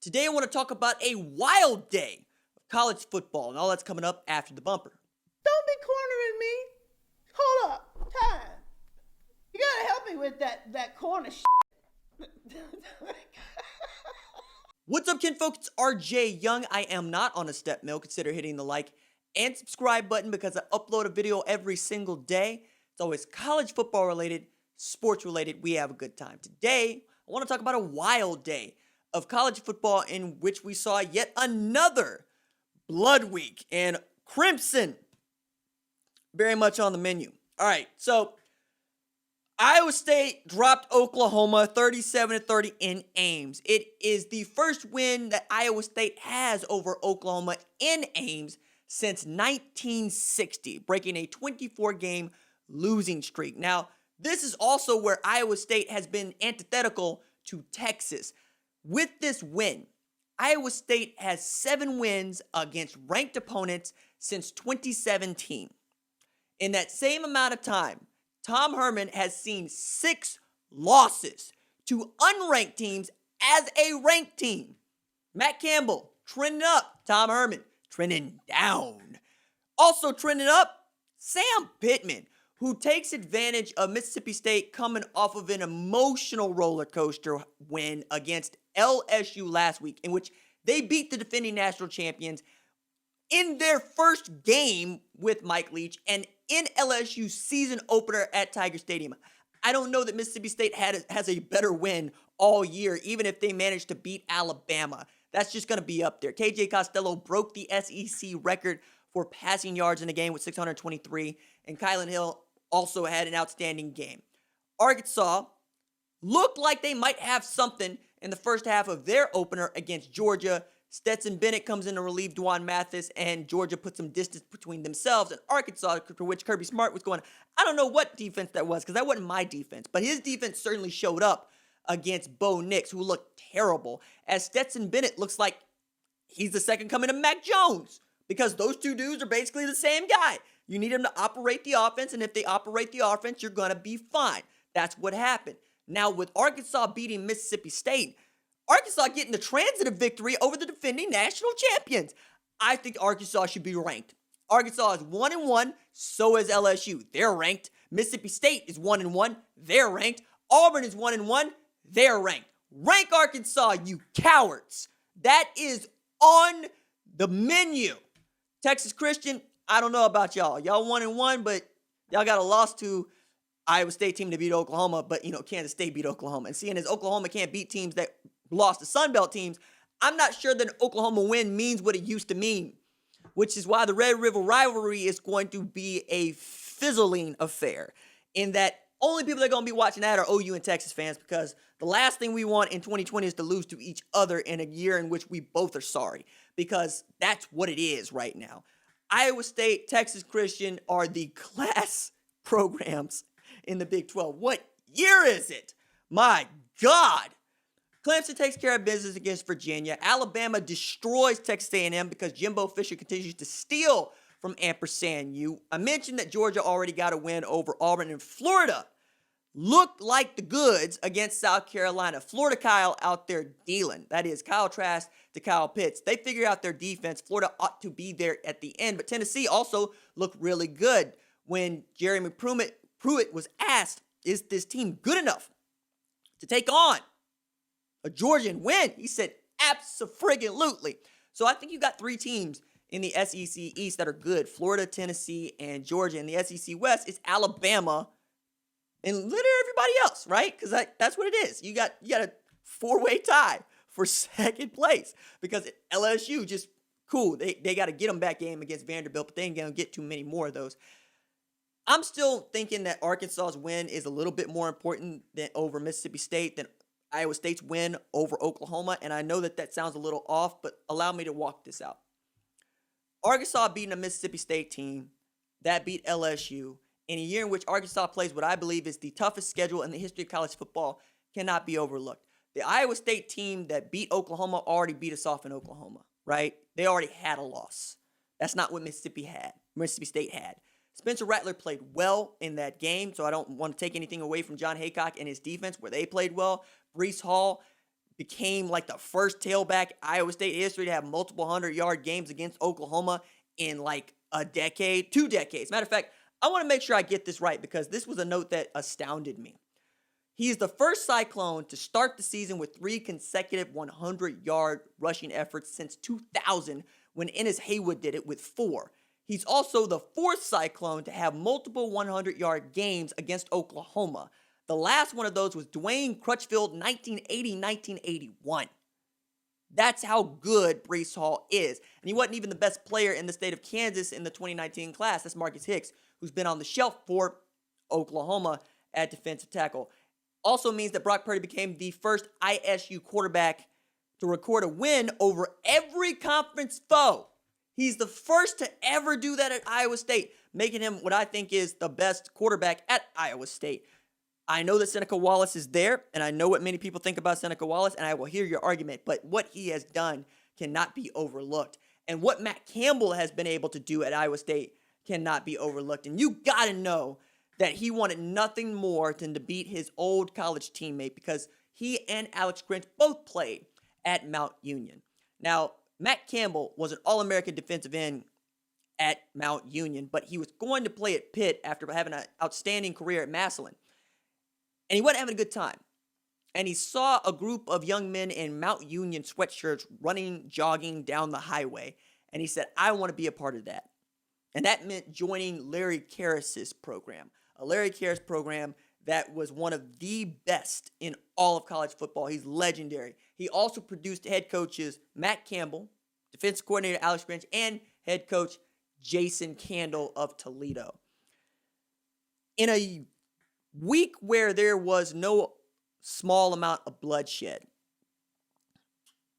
Today I want to talk about a wild day of college football and all that's coming up after the bumper. Don't be cornering me. Hold up. Time. You gotta help me with that corner shit. What's up, kinfolk? It's RJ Young. I am not on a step mill. Consider hitting the like and subscribe button because I upload a video every single day. It's always college football related, sports related. We have a good time. Today, I want to talk about a wild day of college football in which we saw yet another blood week and crimson very much on the menu. All right, so Iowa State dropped Oklahoma 37-30 in Ames. It is the first win that Iowa State has over Oklahoma in Ames since 1960, breaking a 24-game losing streak. Now, this is also where Iowa State has been antithetical to Texas. With this win, Iowa State has 7 wins against ranked opponents since 2017. In that same amount of time, Tom Herman has seen 6 losses to unranked teams as a ranked team. Matt Campbell trending up. Tom Herman trending down. Also trending up, Sam Pittman, who takes advantage of Mississippi State coming off of an emotional roller coaster win against LSU last week, in which they beat the defending national champions in their first game with Mike Leach and in LSU's season opener at Tiger Stadium. I don't know that Mississippi State has a better win all year, even if they managed to beat Alabama. That's just going to be up there. KJ Costello broke the SEC record for passing yards in a game with 623, and Kylan Hill also had an outstanding game. Arkansas looked like they might have something in the first half of their opener against Georgia. Stetson Bennett comes in to relieve Dwan Mathis, and Georgia puts some distance between themselves and Arkansas, for which Kirby Smart was going, I don't know what defense that was, because that wasn't my defense, but his defense certainly showed up against Bo Nix, who looked terrible, as Stetson Bennett looks like he's the second coming of Mac Jones, because those two dudes are basically the same guy. You need them to operate the offense, and if they operate the offense, you're going to be fine. That's what happened. Now, with Arkansas beating Mississippi State, Arkansas getting the transitive victory over the defending national champions. I think Arkansas should be ranked. Arkansas is 1-1, so is LSU. They're ranked. Mississippi State is 1-1. They're ranked. Auburn is 1-1. They're ranked. Rank Arkansas, you cowards. That is on the menu. Texas Christian, I don't know about y'all. Y'all 1-1, but y'all got a loss to Iowa State team to beat Oklahoma, but, Kansas State beat Oklahoma. And seeing as Oklahoma can't beat teams that lost to Sun Belt teams, I'm not sure that an Oklahoma win means what it used to mean, which is why the Red River rivalry is going to be a fizzling affair, in that only people that are going to be watching that are OU and Texas fans, because the last thing we want in 2020 is to lose to each other in a year in which we both are sorry, because that's what it is right now. Iowa State, Texas Christian are the class programs in the Big 12. What year is it? My God. Clemson takes care of business against Virginia. Alabama destroys Texas A&M because Jimbo Fisher continues to steal from Ampersand U. I mentioned that Georgia already got a win over Auburn, and Florida looked like the goods against South Carolina. Florida Kyle out there dealing. That is Kyle Trask to Kyle Pitts. They figure out their defense. Florida ought to be there at the end, but Tennessee also looked really good. When Jeremy Pruitt was asked, is this team good enough to take on a Georgian win? He said, abso-friggin-lutely. So I think you got 3 teams in the SEC East that are good: Florida, Tennessee, and Georgia. And the SEC West is Alabama and literally everybody else, right? Because that's what it is. You got a 4-way tie for second place, because LSU just cool. They got to get them back game against Vanderbilt, but they ain't going to get too many more of those. I'm still thinking that Arkansas's win is a little bit more important than over Mississippi State than Iowa State's win over Oklahoma, and I know that sounds a little off, but allow me to walk this out. Arkansas beating a Mississippi State team that beat LSU in a year in which Arkansas plays what I believe is the toughest schedule in the history of college football cannot be overlooked. The Iowa State team that beat Oklahoma already beat us off in Oklahoma, right? They already had a loss. That's not what Mississippi State had. Spencer Rattler played well in that game, so I don't want to take anything away from John Haycock and his defense, where they played well. Breece Hall became like the first tailback Iowa State history to have multiple 100-yard games against Oklahoma in like a decade, 2 decades. Matter of fact, I want to make sure I get this right because this was a note that astounded me. He is the first Cyclone to start the season with 3 consecutive 100-yard rushing efforts since 2000 when Ennis Haywood did it with 4. He's also the 4th Cyclone to have multiple 100-yard games against Oklahoma. The last one of those was Dwayne Crutchfield, 1980-1981. That's how good Breece Hall is. And he wasn't even the best player in the state of Kansas in the 2019 class. That's Marcus Hicks, who's been on the shelf for Oklahoma at defensive tackle. Also means that Brock Purdy became the first ISU quarterback to record a win over every conference foe. He's the first to ever do that at Iowa State, making him what I think is the best quarterback at Iowa State. I know that Seneca Wallace is there, and I know what many people think about Seneca Wallace, and I will hear your argument, but what he has done cannot be overlooked. And what Matt Campbell has been able to do at Iowa State cannot be overlooked. And you got to know that he wanted nothing more than to beat his old college teammate because he and Alex Grinch both played at Mount Union. Now, Matt Campbell was an All-American defensive end at Mount Union, but he was going to play at Pitt after having an outstanding career at Massillon. And he wasn't having a good time. And he saw a group of young men in Mount Union sweatshirts running, jogging down the highway. And he said, I want to be a part of that. And that meant joining Larry Karras's program. A Larry Karras program that was one of the best in all of college football. He's legendary. He also produced head coaches Matt Campbell, defensive coordinator Alex Grinch, and head coach Jason Candle of Toledo. In a week where there was no small amount of bloodshed,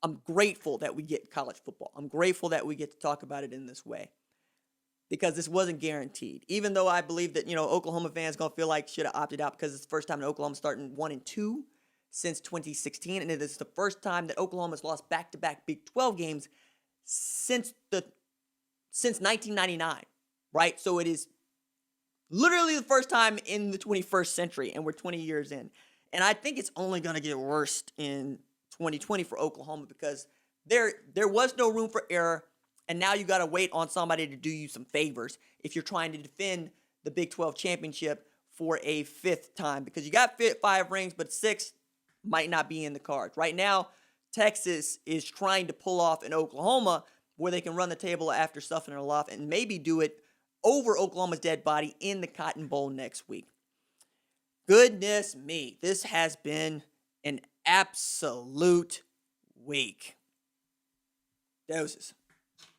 I'm grateful that we get college football. I'm grateful that we get to talk about it in this way because this wasn't guaranteed. Even though I believe that, Oklahoma fans going to feel like should have opted out because it's the first time that Oklahoma starting 1-2 since 2016, and it is the first time that Oklahoma's lost back-to-back Big 12 games since 1999, right? So it is literally the first time in the 21st century, and we're 20 years in. And I think it's only going to get worse in 2020 for Oklahoma because there was no room for error, and now you got to wait on somebody to do you some favors if you're trying to defend the Big 12 championship for a 5th time because you got 5 rings, but 6 might not be in the cards. Right now, Texas is trying to pull off in Oklahoma where they can run the table after stuffing it off and maybe do it over Oklahoma's dead body in the Cotton Bowl next week. Goodness me, this has been an absolute week. Doses.